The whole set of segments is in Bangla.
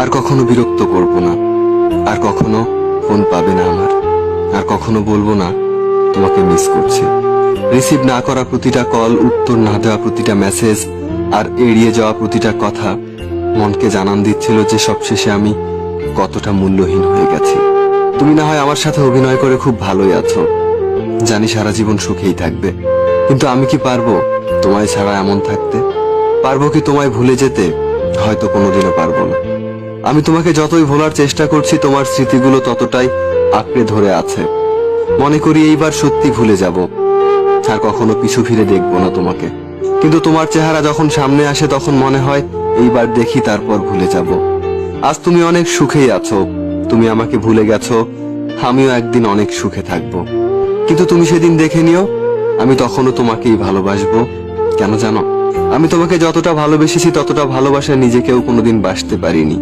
আর কখনো বিরক্ত করব না, আর কখনো ফোন পাবে না আমার, আর কখনো বলবো না তোমাকে মিস করছি। রিসিভ না করা প্রতিটা কল, উত্তর না দেওয়া প্রতিটা মেসেজ, আর এড়িয়ে যাওয়া প্রতিটা কথা মনকে জানান দিচ্ছিল যে সবশেষে আমি কতটা মূল্যহীন হয়ে গেছি। তুমি না হয় আমার সাথে অভিনয় করে খুব ভালোই আছো, জানি সারা জীবন সুখেই থাকবে, কিন্তু আমি কি পারবো তোমায় ছাড়া এমন থাকতে? পারবো কি তোমায় ভুলে যেতে? হয়তো কোনোদিনও পারবো না। আমি তোমাকে যতই ভোলার চেষ্টা করছি, তোমার স্মৃতিগুলো ততটাই আঁকড়ে ধরে আছে। মনে করি এইবার সত্যি ভুলে যাব, আর কখনো পিছু ফিরে দেখবো না তোমাকে। কিন্তু তোমার চেহারা যখন সামনে আসে তখন মনে হয় এইবার দেখি, তারপর ভুলে যাব। আজ তুমি অনেক সুখেই আছো, তুমি আমাকে ভুলে গেছো, আমিও একদিন অনেক সুখে থাকবো। কিন্তু তুমি সেদিন দেখে নিও, আমি তখনও তোমাকেই ভালোবাসবো। কেন জানো? আমি তোমাকে যতটা ভালোবেসেছি ততটা ভালোবাসা নিজেকেও কোনোদিন বাসতে পারিনি।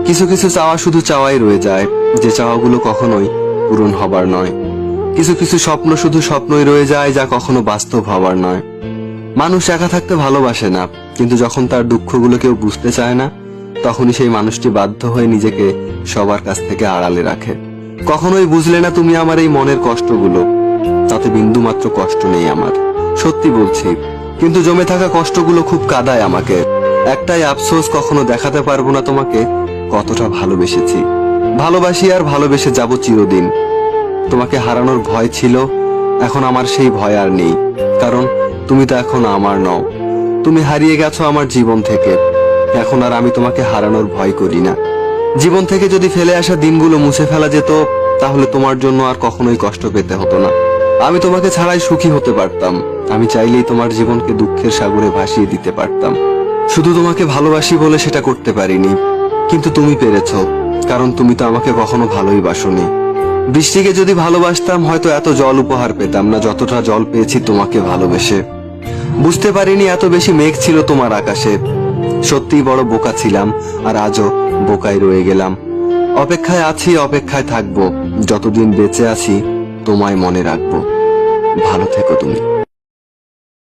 কিছু কিছু চাওয়া শুধু চাওয়াই রয়ে যায়, যে চাওয়াগুলো কখনোই পূরণ হবার নয়। কিছু কিছু স্বপ্ন শুধু স্বপ্নই রয়ে যায়, যা কখনো বাস্তব হবার নয়। মানুষ একা থাকতে ভালোবাসে না, কিন্তু যখন তার দুঃখগুলো কেউ বুঝতে চায় না, তখনই সেই মানুষটি বাধ্য হয়ে নিজেকে সবার কাছ থেকে আড়ালে রাখে। কখনোই বুঝলে না তুমি আমার এই মনের কষ্টগুলো, তাতে বিন্দু মাত্র কষ্ট নেই আমার, সত্যি বলছি। কিন্তু জমে থাকা কষ্টগুলো খুব কাঁদায় আমাকে। একটাই আফসোস, কখনো দেখাতে পারবো না তোমাকে কতটা ভালোবেসেছি। ভালোবাসি আর ভালোবেসে যাব চিরদিন। তোমাকে হারানোর ভয় ছিল, এখন আমার সেই ভয় আর নেই, কারণ তুমি তো এখন আমার নও। তুমি হারিয়ে গেছো আমার জীবন থেকে, এখন আর আমি তোমাকে হারানোর ভয় করি না। জীবন থেকে যদি ফেলে আসা দিনগুলো মুছে ফেলা যেত, তাহলে তোমার জন্য আর কখনোই কষ্ট পেতে হতো না। আমি তোমাকে ছাড়াই সুখী হতে পারতাম। আমি চাইলেই তোমার জীবনকে দুঃখের সাগরে ভাসিয়ে দিতে পারতাম। শুধু তোমাকে ভালোবাসি বলে সেটা করতে পারিনি, কিন্তু তুমি পেরেছো, কারণ তুমি তো আমাকে কখনো ভালোই বাসোনি। বৃষ্টিকে যদি ভালোবাসতাম, হয়তো এত জল উপহার পেতাম না যতটা জল পেয়েছি তোমাকে ভালোবেসে। বুঝতে পারিনি এত বেশি মেঘ ছিল তোমার আকাশে। সত্যিই বড় বোকা ছিলাম, আর আজও বোকাই রয়ে গেলাম। অপেক্ষায় আছি, অপেক্ষায় থাকবো, যতদিন বেঁচে আছি তোমায় মনে রাখবো। ভালো থেকো তুমি।